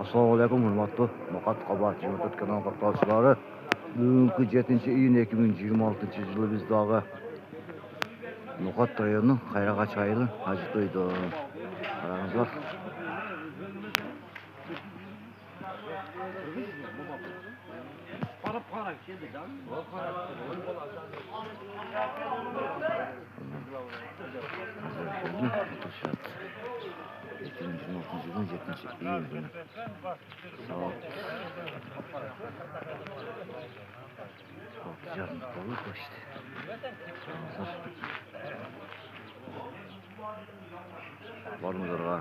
Assalamualaikum hurmatli Noqat Qabat YouTube kanal qatnashchilari. Bugungi 7-iyun 2026-yili bizdagi Noqat rayoni Qayrag'ach ayli Hajji to'ydi. Qarangizlar. Var mıdır ha?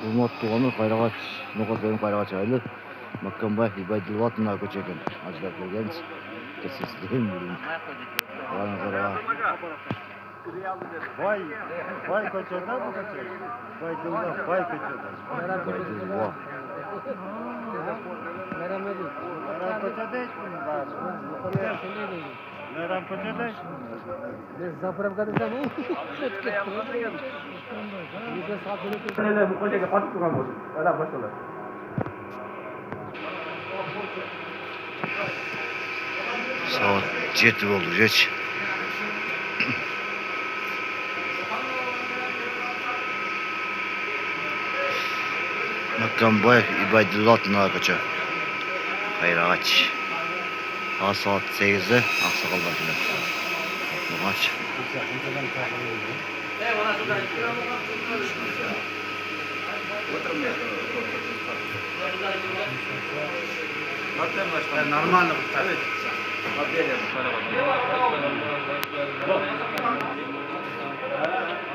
Hurmatli oğlum Qayrag'ach, Noqat rayoni Qayrag'ach ayli Makkamboy Ibaydulla atına ko'chagan. Ajlab kelganmiz. Kesizligim bugun. Qarangizlar. Vay koçada bu koçada. Baydullah, vay koçada. Ibaydulla. Meram koçada hiç mi var? Meram koçada hiç mi var? Ben zaferim kadar mı? Bize saat Neler bu kocaga qotib turgan bo'ldi. Mana boshqalar. Saat 7 oldu geç. Makkamboy Ibaydulla atına ko'cha. Qayrag'ach. Saat 8'de Aksakallar bilan. Noqat. Нормально.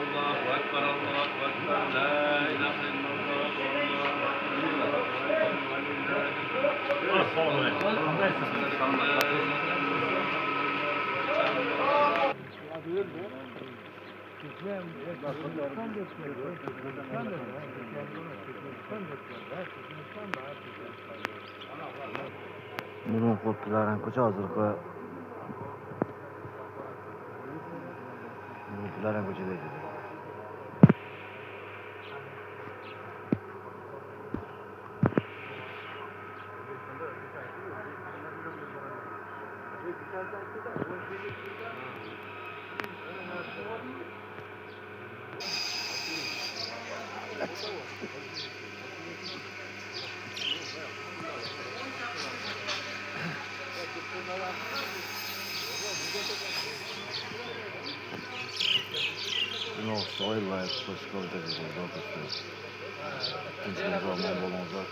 Allahu Ekber, Allahu Ekber, la ilahe Bunun korkuların ko'cha hozirgi Bunların ko'chadaydi. No, soy life, başka bir de bir şey. Tinchlik aman bo'linglar.